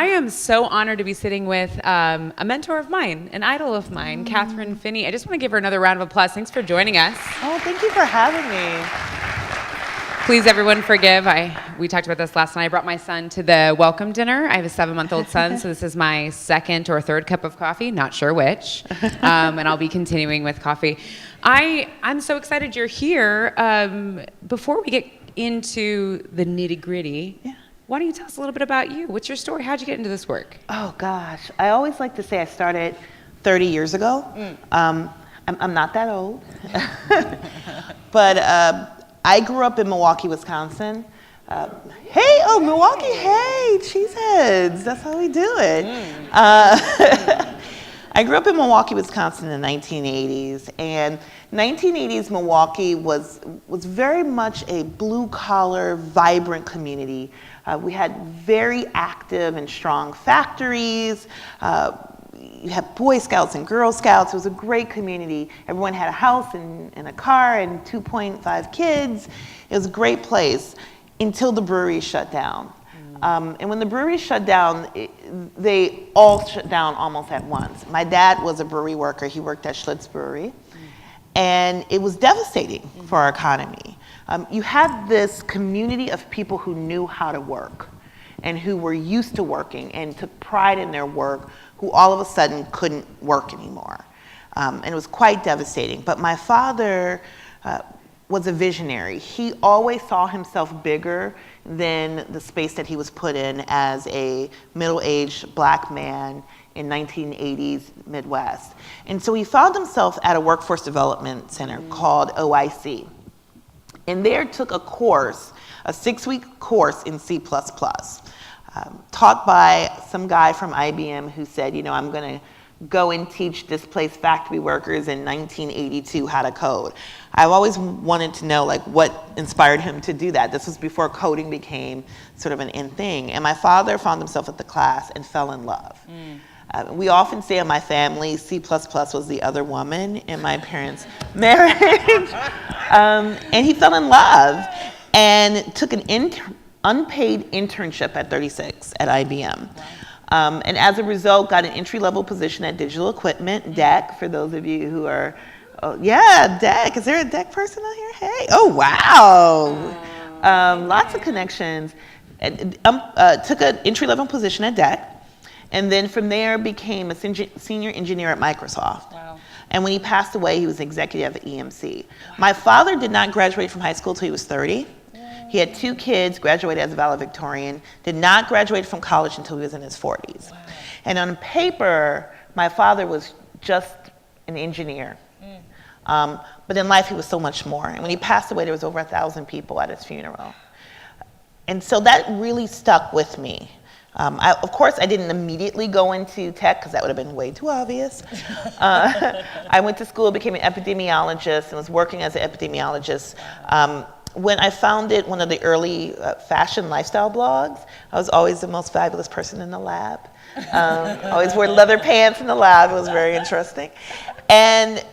I am so honored to be sitting with a mentor of mine, an idol of mine, Kathryn Finney. I just want to give her another round of applause. Thanks for joining us. Oh, thank you for having me. Please, everyone, forgive. We talked about this last night. I brought my son to the welcome dinner. I have a 7-month-old son, so this is my second or third cup of coffee, not sure which. And I'll be continuing with coffee. I'm so excited you're here. Before we get into the nitty-gritty, why don't you tell us a little bit about you? What's your story? How'd you get into this work? Oh, gosh. I always like to say I started 30 years ago. I'm not that old. But I grew up in Milwaukee, Wisconsin. Milwaukee, hey, cheeseheads. That's how we do it. I grew up in Milwaukee, Wisconsin in the 1980s. And 1980s Milwaukee was very much a blue-collar, vibrant community. We had very active and strong factories. You had Boy Scouts and Girl Scouts. It was a great community. Everyone had a house and a car and 2.5 kids. It was a great place until the brewery shut down. And when the brewery shut down, they all shut down almost at once. My dad was a brewery worker. He worked at Schlitz Brewery. And it was devastating for our economy. You had this community of people who knew how to work and who were used to working and took pride in their work, who all of a sudden couldn't work anymore. And it was quite devastating. But my father was a visionary. He always saw himself bigger than the space that he was put in as a middle-aged black man in 1980s Midwest. And so he found himself at a workforce development center called OIC. And there took a course, a 6-week course in C++. Taught by some guy from IBM who said, I'm going to go and teach displaced factory workers in 1982 how to code. I've always wanted to know what inspired him to do that. This was before coding became sort of an in thing. And my father found himself at the class and fell in love. We often say in my family, C++ was the other woman in my parents' marriage. And he fell in love and took an unpaid internship at 36 at IBM. And as a result, got an entry-level position at Digital Equipment, DEC, for those of you who are, DEC. Is there a DEC person out here? Hey, oh, wow. Lots of connections. Took an entry-level position at DEC, and then from there became a senior engineer at Microsoft. Wow. And when he passed away, he was executive at EMC. My father did not graduate from high school until he was 30. He had 2 kids, graduated as a valedictorian, did not graduate from college until he was in his 40s. Wow. And on paper, my father was just an engineer. But in life, he was so much more. And when he passed away, there was over 1,000 people at his funeral. And so that really stuck with me. Of course, I didn't immediately go into tech because that would have been way too obvious. I went to school, became an epidemiologist, and was working as an epidemiologist. When I founded one of the early fashion lifestyle blogs, I was always the most fabulous person in the lab. Always wore leather pants in the lab. It was very interesting. And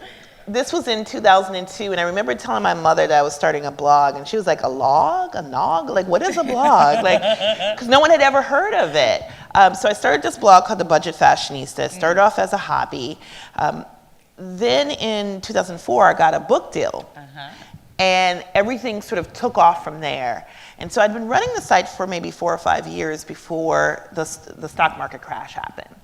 this was in 2002, and I remember telling my mother that I was starting a blog, and she was like, a log? A nog? What is a blog? Because no one had ever heard of it. So I started this blog called The Budget Fashionista. It started off as a hobby. Then in 2004, I got a book deal. And everything sort of took off from there. And so I'd been running the site for maybe 4 or 5 years before the stock market crash happened.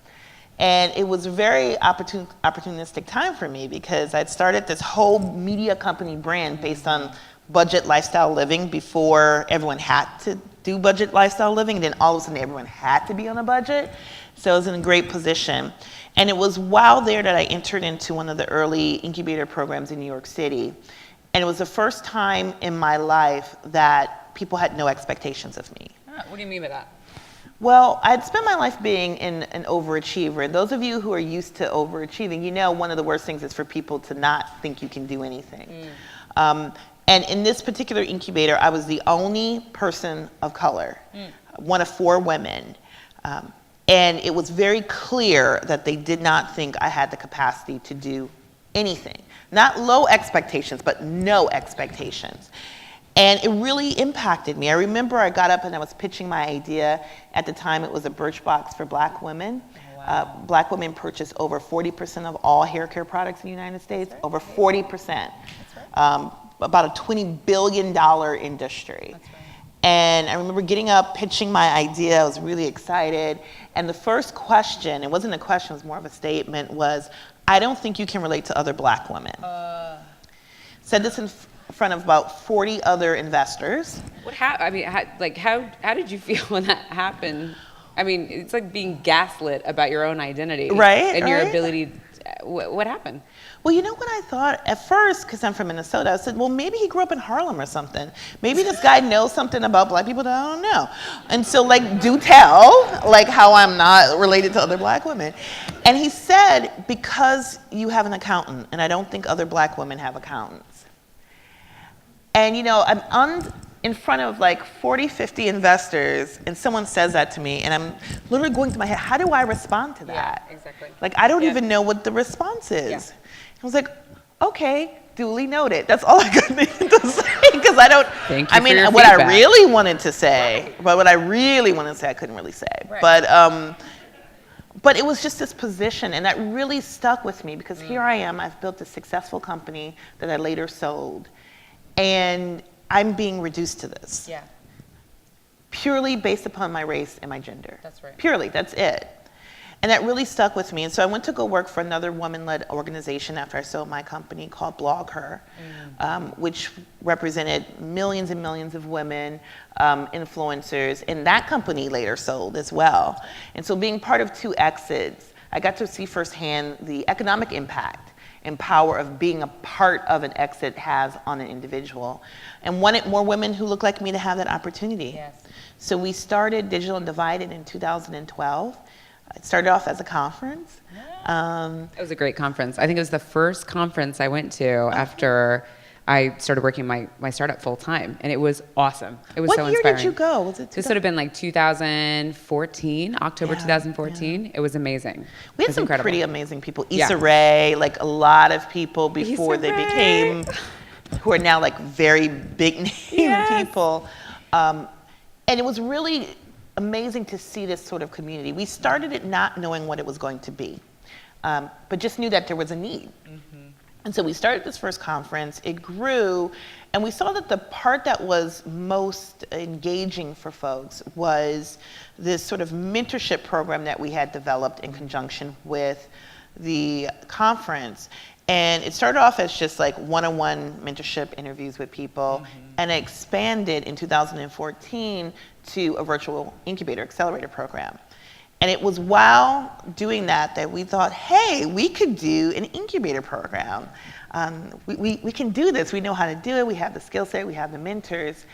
And it was a very opportunistic time for me because I'd started this whole media company brand based on budget lifestyle living before everyone had to do budget lifestyle living. And then all of a sudden everyone had to be on a budget. So I was in a great position. And it was while there that I entered into one of the early incubator programs in New York City. And it was the first time in my life that people had no expectations of me. What do you mean by that? Well, I'd spent my life being an overachiever. And those of you who are used to overachieving, one of the worst things is for people to not think you can do anything. And in this particular incubator, I was the only person of color, one of 4 women. And it was very clear that they did not think I had the capacity to do anything. Not low expectations, but no expectations. And it really impacted me. I remember I got up and I was pitching my idea. At the time, it was a Birchbox for black women. Wow. Black women purchase over 40% of all hair care products in the United States, right. Over 40%. That's right. About a $20 billion industry. That's right. And I remember getting up, pitching my idea. I was really excited. And the first question, it wasn't a question, it was more of a statement, was, I don't think you can relate to other black women. Said this in front of about 40 other investors. I mean, how did you feel when that happened? I mean, it's like being gaslit about your own identity. Right, and your ability. What happened? Well, you know what I thought at first, because I'm from Minnesota, I said, well, maybe he grew up in Harlem or something. Maybe this guy knows something about black people that I don't know. And so, like, do tell, like, how I'm not related to other black women. And he said, because you have an accountant, and I don't think other black women have accountants. And, you know, I'm in front of like 40, 50 investors, and someone says that to me, and I'm literally going through my head, how do I respond to that? Yeah, exactly. Like, I don't even know what the response is. Yeah. I was like, okay, duly noted. That's all I could think to say, because I don't, Thank you I mean, for your what feedback. I really wanted to say, right. But what I really wanted to say, I couldn't really say. Right. But it was just this position, and that really stuck with me, because here I am, I've built a successful company that I later sold, and I'm being reduced to this. Yeah. Purely based upon my race and my gender. That's right. Purely, that's it. And that really stuck with me. And so I went to go work for another woman-led organization after I sold my company called Blog Her, which represented millions and millions of women, influencers. And that company later sold as well. And so being part of two exits, I got to see firsthand the economic impact and power of being a part of an exit has on an individual, and wanted more women who look like me to have that opportunity. Yes. So we started Digital Undivided in 2012. It started off as a conference. It was a great conference. I think it was the first conference I went to after I started working my startup full time, and it was awesome. It was so inspiring. What year did you go? Was it? This would have been like 2014, October 2014. Yeah. It was amazing. We had some pretty amazing people. Issa Rae, like a lot of people before they became, who are now like very big name people. And it was really amazing to see this sort of community. We started it not knowing what it was going to be, but just knew that there was a need. And so we started this first conference, it grew, and we saw that the part that was most engaging for folks was this sort of mentorship program that we had developed in conjunction with the conference. And it started off as just like one-on-one mentorship interviews with people, and it expanded in 2014 to a virtual incubator accelerator program. And it was while doing that we thought, hey, we could do an incubator program. We can do this. We know how to do it. We have the skill set. We have the mentors.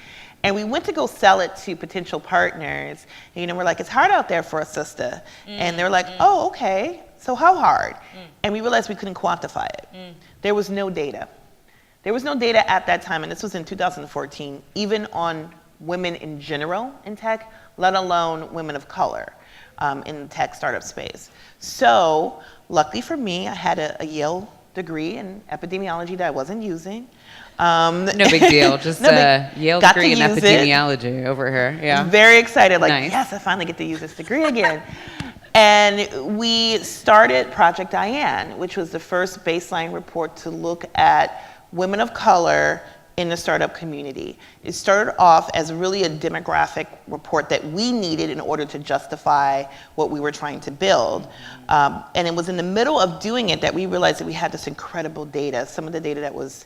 And we went to go sell it to potential partners. And, you know, we're like, it's hard out there for a sister. And they're like, oh, okay. So how hard? And we realized we couldn't quantify it. There was no data. There was no data at that time, and this was in 2014, even on women in general in tech, let alone women of color. In the tech startup space. So luckily for me, I had a Yale degree in epidemiology that I wasn't using. No big deal, just a Yale degree in epidemiology over here. Yeah. Very excited, like, nice. Yes, I finally get to use this degree again. And we started Project Diane, which was the first baseline report to look at women of color in the startup community. It started off as really a demographic report that we needed in order to justify what we were trying to build. And it was in the middle of doing it that we realized that we had this incredible data, some of the data that was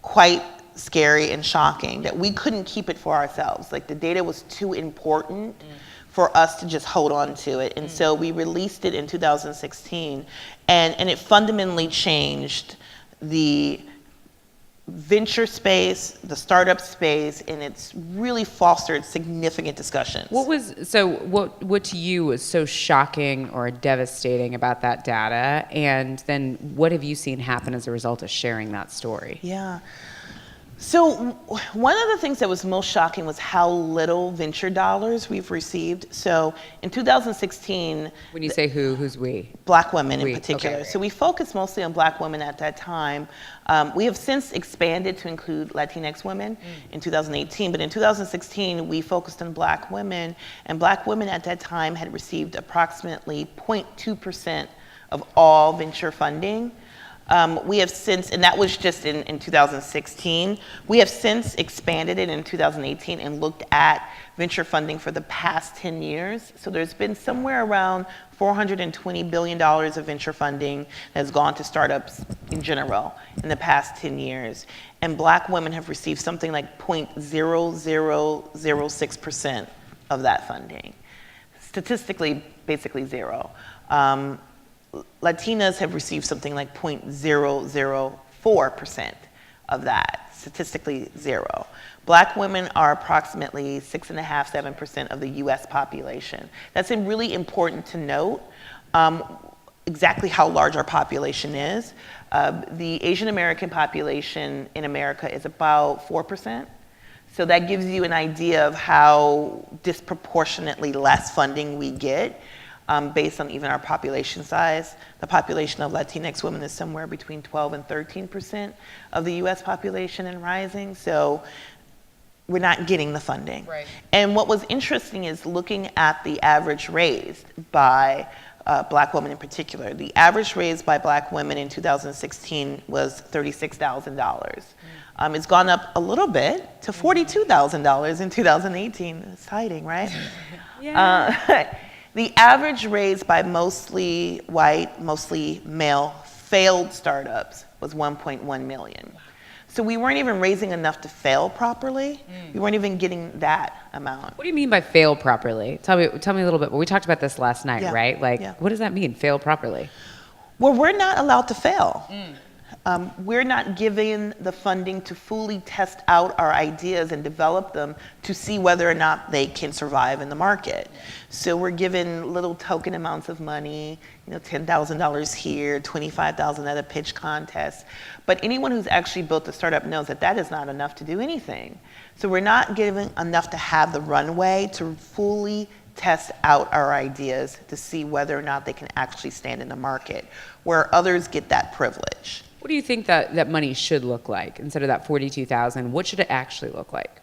quite scary and shocking, that we couldn't keep it for ourselves. Like, the data was too important for us to just hold on to it. And so we released it in 2016, and it fundamentally changed the venture space, the startup space, and it's really fostered significant discussions. What to you was so shocking or devastating about that data, and then what have you seen happen as a result of sharing that story? Yeah. So one of the things that was most shocking was how little venture dollars we've received. So in 2016, When you say who's we? Black women We, in particular. okay. So we focused mostly on Black women at that time. We have since expanded to include Latinx women in 2018, but in 2016 we focused on Black women, and Black women at that time had received approximately 0.2% of all venture funding. We have since, and that was just in 2016, we have since expanded it in 2018 and looked at venture funding for the past 10 years. So there's been somewhere around $420 billion of venture funding that has gone to startups in general in the past 10 years. And Black women have received something like 0.0006% of that funding. Statistically, basically zero. Latinas have received something like 0.004% of that, statistically zero. Black women are approximately 6.5–7% of the US population. That's really important to note exactly how large our population is. The Asian American population in America is about 4%. So that gives you an idea of how disproportionately less funding we get. Based on even our population size. The population of Latinx women is somewhere between 12 and 13% of the US population and rising, so we're not getting the funding. Right. And what was interesting is looking at the average raised by Black women in particular. The average raised by Black women in 2016 was $36,000. It's gone up a little bit to $42,000 in 2018. Exciting, right? Yeah. The average raised by mostly white, mostly male, failed startups was 1.1 million. So we weren't even raising enough to fail properly. We weren't even getting that amount. What do you mean by fail properly? Tell me a little bit. We talked about this last night, Yeah. right? Like, Yeah. what does that mean, fail properly? Well, we're not allowed to fail. We're not given the funding to fully test out our ideas and develop them to see whether or not they can survive in the market. So we're given little token amounts of money, $10,000 here, $25,000 at a pitch contest. But anyone who's actually built a startup knows that that is not enough to do anything. So we're not given enough to have the runway to fully test out our ideas to see whether or not they can actually stand in the market, where others get that privilege. What do you think that money should look like instead of that 42,000? What should it actually look like?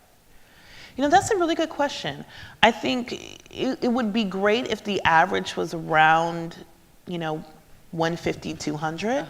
That's a really good question. I think it would be great if the average was around, 150, 200.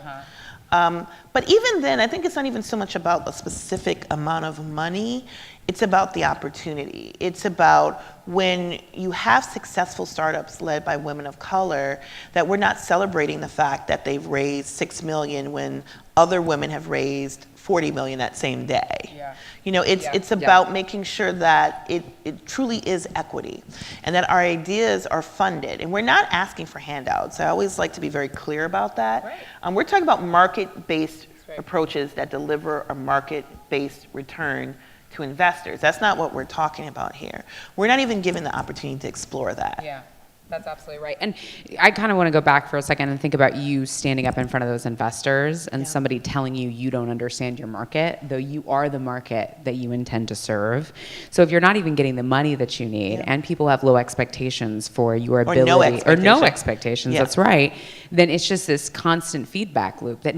But even then, I think it's not even so much about the specific amount of money. It's about the opportunity. It's about when you have successful startups led by women of color, that we're not celebrating the fact that they've raised $6 million when other women have raised $40 million that same day. Yeah. It's about making sure that it truly is equity and that our ideas are funded. And we're not asking for handouts. I always like to be very clear about that. Right. We're talking about market-based approaches that deliver a market-based return to investors. That's not what we're talking about here. We're not even given the opportunity to explore that. Yeah, that's absolutely right. And I kind of want to go back for a second and think about you standing up in front of those investors and somebody telling you don't understand your market, though you are the market that you intend to serve. So if you're not even getting the money that you need and people have low expectations for your ability or no expectations, that's right, then it's just this constant feedback loop that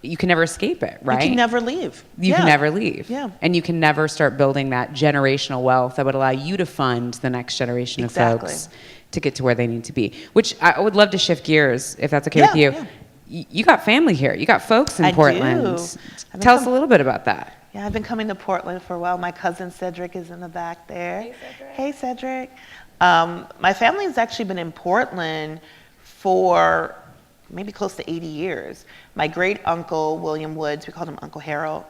you can never escape it, right? You can never leave. You can never leave. Yeah. And you can never start building that generational wealth that would allow you to fund the next generation of folks to get to where they need to be. Which I would love to shift gears, if that's okay with you. Yeah. You got family here. You got folks in Portland. Tell us a little bit about that. Yeah, I've been coming to Portland for a while. My cousin Cedric is in the back there. Hey, Cedric. My family has actually been in Portland for maybe close to 80 years. My great uncle, William Woods, we called him Uncle Harold,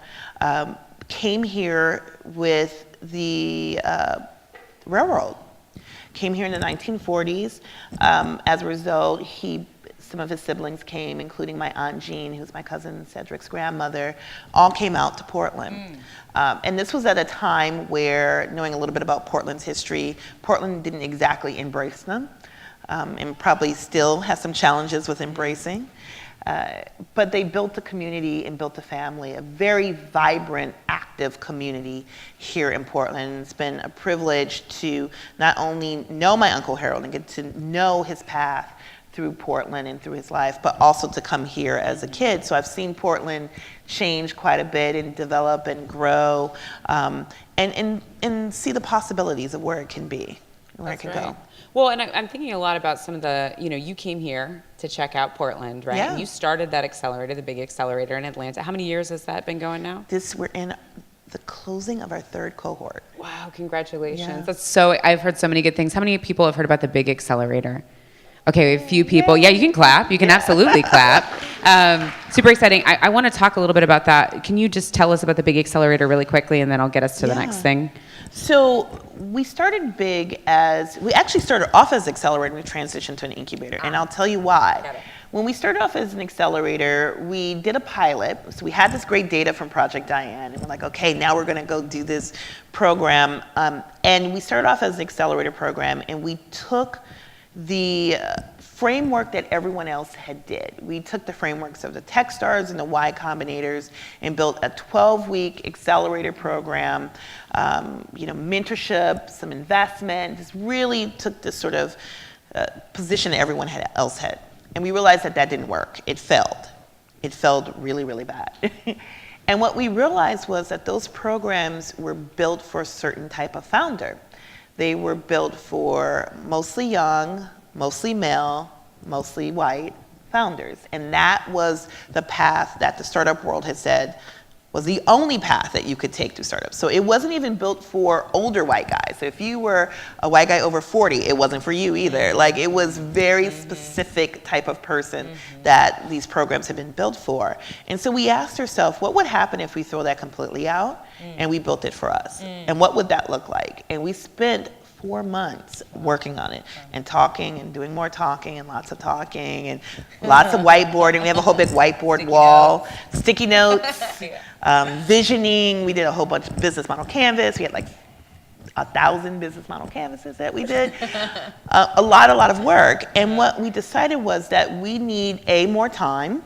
came here with the railroad. Came here in the 1940s. As a result, some of his siblings came, including my Aunt Jean, who's my cousin Cedric's grandmother, all came out to Portland. And this was at a time where, knowing a little bit about Portland's history, Portland didn't exactly embrace them. And probably still has some challenges with embracing. But they built a community and built a family, a very vibrant, active community here in Portland. It's been a privilege to not only know my Uncle Harold and get to know his path through Portland and through his life, but also to come here as a kid. So I've seen Portland change quite a bit and develop and grow, and see the possibilities of where it can be, where it can go. Well, and I'm thinking a lot about some of the, you came here to check out Portland, right? Yeah. And you started that accelerator, the big accelerator in Atlanta. How many years has that been going now? We're in the closing of our 3rd cohort. Wow, congratulations. Yeah. That's I've heard so many good things. How many people have heard about the big accelerator? Okay, a few people. Yeah, you can clap. You can absolutely clap. Super exciting. I want to talk a little bit about that. Can you just tell us about the big accelerator really quickly, and then I'll get us to the next thing? So we started big we actually started off as accelerator, and we transitioned to an incubator, and I'll tell you why. Got it. When we started off as an accelerator, we did a pilot. So we had this great data from Project Diane, and we're like, okay, now we're going to go do this program. And we started off as an accelerator program, and we took the framework that everyone else had did. We took the frameworks of the Techstars and the Y Combinators and built a 12-week accelerator program, mentorship, some investment, just really took this sort of position that everyone else had. And we realized that didn't work. It failed. It failed really, really bad. And what we realized was that those programs were built for a certain type of founder. They were built for mostly young, mostly male, mostly white founders. And that was the path that the startup world had said was the only path that you could take to startups. So it wasn't even built for older white guys. So if you were a white guy over 40, it wasn't for you either. Like, it was very specific type of person that these programs have been built for. And so we asked ourselves, what would happen if we throw that completely out and we built it for us? And what would that look like? And we spent 4 months working on it and talking and doing more talking and lots of talking and lots of whiteboarding. We have a whole big whiteboard wall, sticky notes, visioning. We did a whole bunch of business model canvas. We had like 1,000 business model canvases that we did. A lot of work. And what we decided was that we need more time.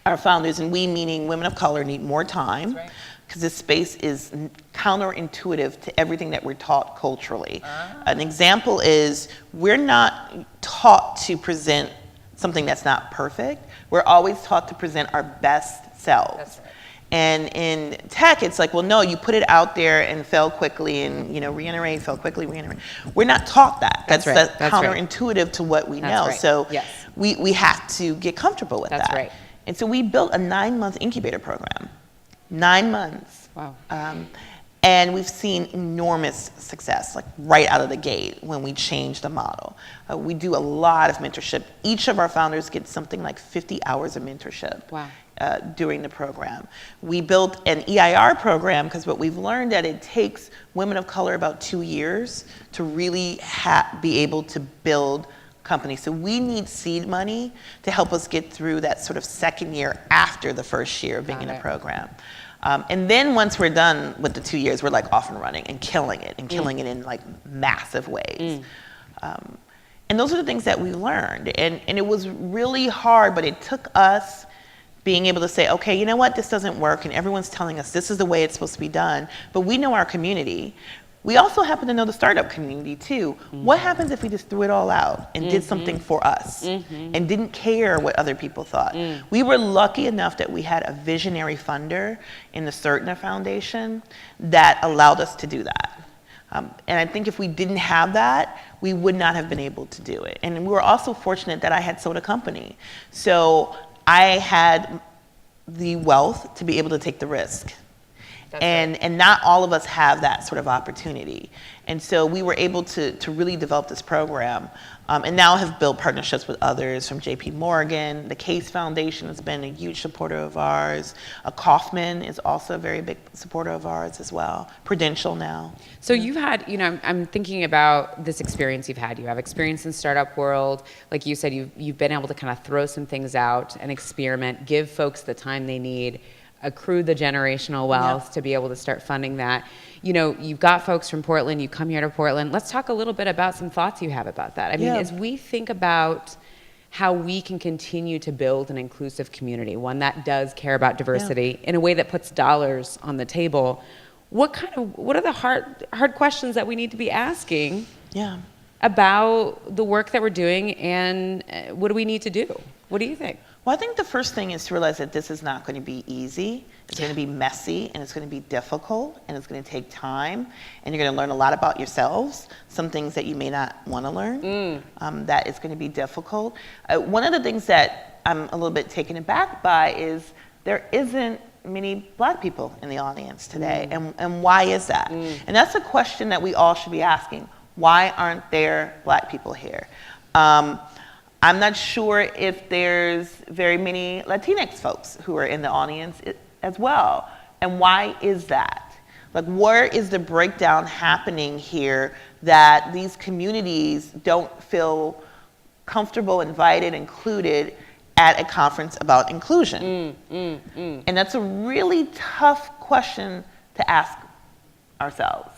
Our founders, and we meaning women of color, need more time. That's right. Because this space is counterintuitive to everything that we're taught culturally. An example is we're not taught to present something that's not perfect. We're always taught to present our best selves. That's right. And in tech, it's like, well, no, you put it out there and fail quickly and, reiterate, fail quickly, reiterate. We're not taught that. That's counterintuitive to what we know. Right. So we have to get comfortable with that. That's right. And so we built a 9-month incubator program. 9 months. Wow. And we've seen enormous success, like right out of the gate when we changed the model. We do a lot of mentorship. Each of our founders gets something like 50 hours of mentorship. Wow. During the program. We built an EIR program because what we've learned that it takes women of color about 2 years to really be able to build companies. So we need seed money to help us get through that sort of second year after the first year of being in a program. And then once we're done with the 2 years, we're like off and running and killing it in like massive ways. And those are the things that we learned. And it was really hard, but it took us being able to say, okay, you know what, this doesn't work, and everyone's telling us this is the way it's supposed to be done, but we know our community. We also happen to know the startup community too. What happens if we just threw it all out and did something for us and didn't care what other people thought? We were lucky enough that we had a visionary funder in the Certner Foundation that allowed us to do that. And I think if we didn't have that, we would not have been able to do it. And we were also fortunate that I had sold a company. So I had the wealth to be able to take the risk. And not all of us have that sort of opportunity. And so we were able to really develop this program and now have built partnerships with others from JP Morgan. The Case Foundation has been a huge supporter of ours. Kaufman is also a very big supporter of ours as well. Prudential now. So you've had, I'm thinking about this experience you've had. You have experience in startup world. Like you said, you've been able to kind of throw some things out and experiment, give folks the time they need, accrue the generational wealth to be able to start funding that. You've got folks from Portland, you come here to Portland. Let's talk a little bit about some thoughts you have about that. I mean, as we think about how we can continue to build an inclusive community, one that does care about diversity in a way that puts dollars on the table. What are the hard questions that we need to be asking about the work that we're doing, and what do we need to do? What do you think? Well, I think the first thing is to realize that this is not going to be easy. It's going to be messy, and it's going to be difficult, and it's going to take time, and you're going to learn a lot about yourselves, some things that you may not want to learn. That is going to be difficult. One of the things that I'm a little bit taken aback by is there isn't many Black people in the audience today, and why is that? And that's a question that we all should be asking. Why aren't there Black people here? I'm not sure if there's very many Latinx folks who are in the audience as well. And why is that? Like, where is the breakdown happening here that these communities don't feel comfortable, invited, included at a conference about inclusion? And that's a really tough question to ask ourselves.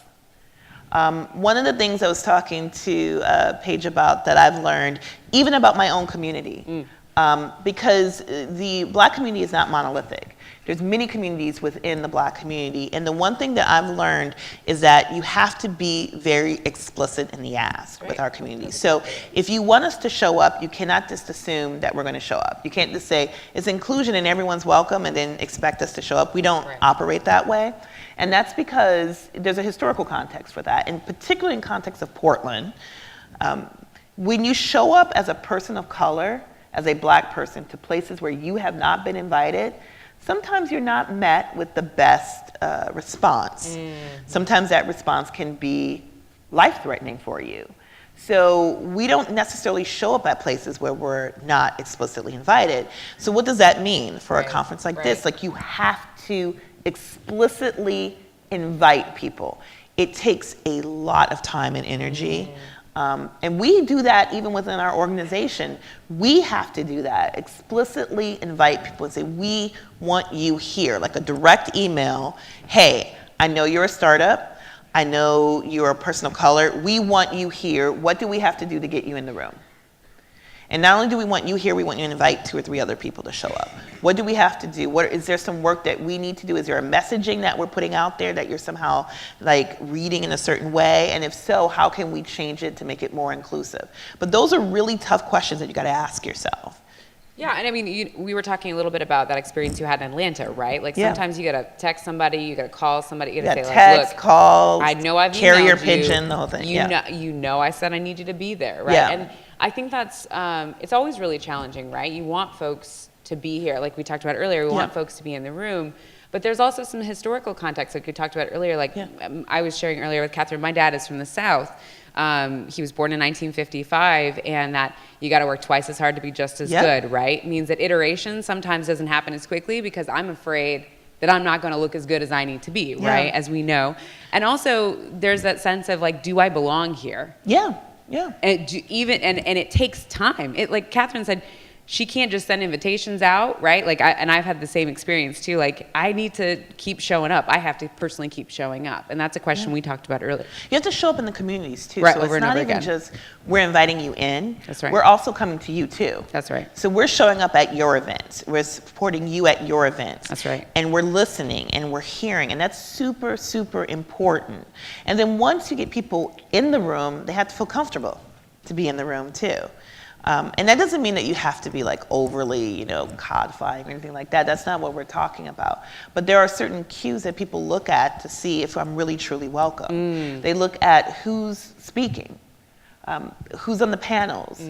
One of the things I was talking to Paige about that I've learned, even about my own community, because the Black community is not monolithic. There's many communities within the Black community, and the one thing that I've learned is that you have to be very explicit in the ask with our community. So if you want us to show up, you cannot just assume that we're going to show up. You can't just say it's inclusion and everyone's welcome and then expect us to show up. We don't operate that way. And that's because there's a historical context for that, and particularly in context of Portland. When you show up as a person of color, as a Black person, to places where you have not been invited, sometimes you're not met with the best response. Sometimes that response can be life-threatening for you. So we don't necessarily show up at places where we're not explicitly invited. So what does that mean for a conference like this? Like, you have to explicitly invite people. It takes a lot of time and energy. And we do that even within our organization. We have to do that, explicitly invite people and say, we want you here, like a direct email. Hey, I know you're a startup. I know you're a person of color. We want you here. What do we have to do to get you in the room? And not only do we want you here, we want you to invite 2 or 3 other people to show up. What do we have to do? Is there some work that we need to do? Is there a messaging that we're putting out there that you're somehow like reading in a certain way? And if so, how can we change it to make it more inclusive? But those are really tough questions that you got to ask yourself. Yeah, and I mean, we were talking a little bit about that experience you had in Atlanta, right? Like, sometimes you gotta text somebody, you gotta call somebody, you gotta say, text, like, look, call, I know I've carrier emailed pigeon, you. the whole thing. You know I said I need you to be there, right? And I think that's, it's always really challenging, right? You want folks to be here, like we talked about earlier, we want folks to be in the room. But there's also some historical context, like we talked about earlier, like I was sharing earlier with Kathryn, my dad is from the South. He was born in 1955, and that you got to work twice as hard to be just as good, right? Means that iteration sometimes doesn't happen as quickly because I'm afraid that I'm not going to look as good as I need to be, right? As we know. And also, there's that sense of like, do I belong here? And it takes time. Like Kathryn said, she can't just send invitations out, right? Like, and I've had the same experience too. Like, I need to keep showing up. I have to personally keep showing up. And that's a question we talked about earlier. You have to show up in the communities too. Right, so over it's and not over even again. just we're inviting you in. That's right. We're also coming to you too. That's right. So we're showing up at your events. We're supporting you at your events. That's right. And we're listening and we're hearing. And that's super, super important. And then once you get people in the room, they have to feel comfortable to be in the room too. And that doesn't mean that you have to be like overly, codifying or anything like that. That's not what we're talking about. But there are certain cues that people look at to see if I'm really truly welcome. They look at who's speaking, who's on the panels,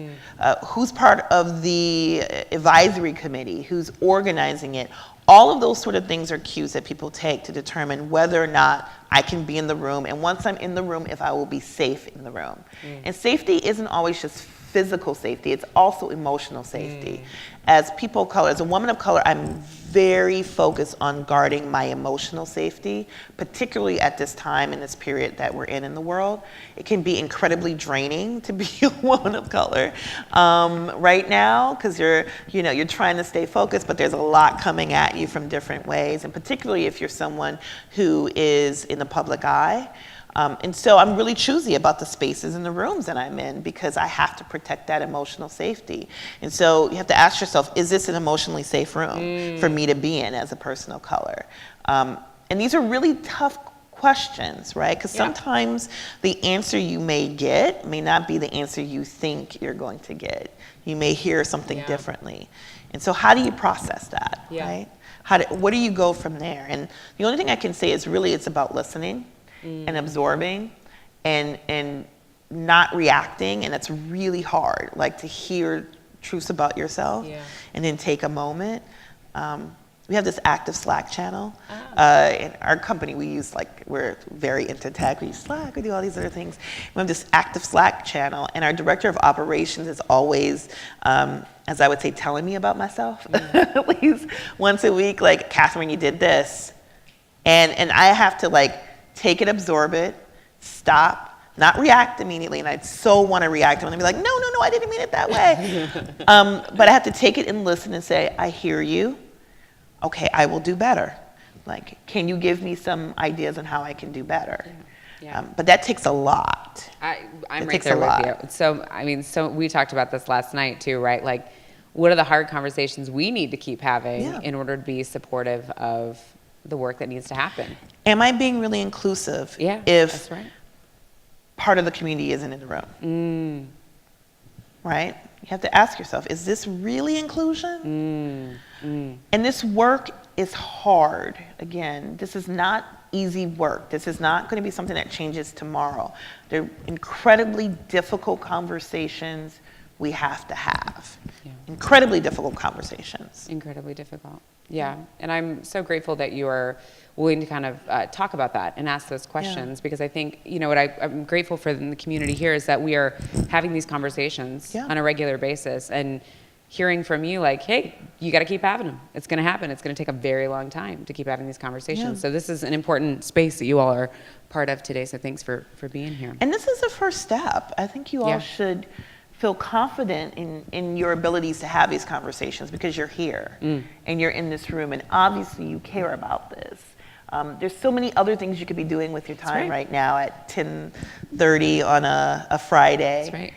who's part of the advisory committee, who's organizing it. All of those sort of things are cues that people take to determine whether or not I can be in the room, and once I'm in the room, if I will be safe in the room. And safety isn't always just physical safety, it's also emotional safety. As people of color, as a woman of color, I'm very focused on guarding my emotional safety, particularly at this time in this period that we're in the world. It can be incredibly draining to be a woman of color right now, because you're trying to stay focused, but there's a lot coming at you from different ways, and particularly if you're someone who is in the public eye. And so I'm really choosy about the spaces and the rooms that I'm in because I have to protect that emotional safety. And so you have to ask yourself, is this an emotionally safe room for me to be in as a person of color? And these are really tough questions, right? Because sometimes the answer you may get may not be the answer you think you're going to get. You may hear something differently. And so how do you process that, right? Where do you go from there? And the only thing I can say is really it's about listening and absorbing and not reacting. And it's really hard, like to hear truths about yourself and then take a moment. We have this active Slack channel. In our company, we're very into tech. We use Slack, we do all these other things. We have this active Slack channel, and our director of operations is always, as I would say, telling me about myself. At least once a week, like, Kathryn, you did this. And I have to like take it, absorb it, stop, not react immediately. And I'd so want to react and be like, no, I didn't mean it that way. But I have to take it and listen and say, I hear you. Okay, I will do better. Like, can you give me some ideas on how I can do better? But that takes a lot. I'm right there with you. So we talked about this last night too, right? Like, what are the hard conversations we need to keep having in order to be supportive of the work that needs to happen? Am I being really inclusive if that's right. part of the community isn't in the room? Right? You have to ask yourself, is this really inclusion? And this work is hard. Again, this is not easy work. This is not going to be something that changes tomorrow. They're incredibly difficult conversations we have to have. Incredibly difficult conversations. Incredibly difficult. Yeah. And I'm so grateful that you are willing to kind of talk about that and ask those questions, because I think, what I'm grateful for in the community here is that we are having these conversations on a regular basis and hearing from you like, hey, you got to keep having them. It's going to happen. It's going to take a very long time to keep having these conversations. So this is an important space that you all are part of today. So thanks for being here. And this is the first step. I think you all should feel confident in your abilities to have these conversations because you're here and you're in this room, and obviously you care about this. There's so many other things you could be doing with your time right now at 10:30 on a Friday. That's right.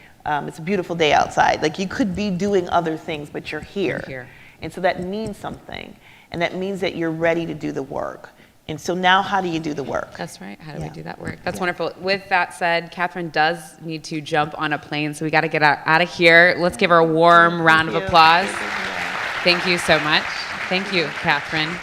It's a beautiful day outside. Like, you could be doing other things, but you're here. And so that means something. And that means that you're ready to do the work. And so now how do you do the work? That's right. How do we do that work? That's wonderful. With that said, Kathryn does need to jump on a plane, so we got to get out of here. Let's give her a warm round of applause. Thank you so much. Thank you, Kathryn.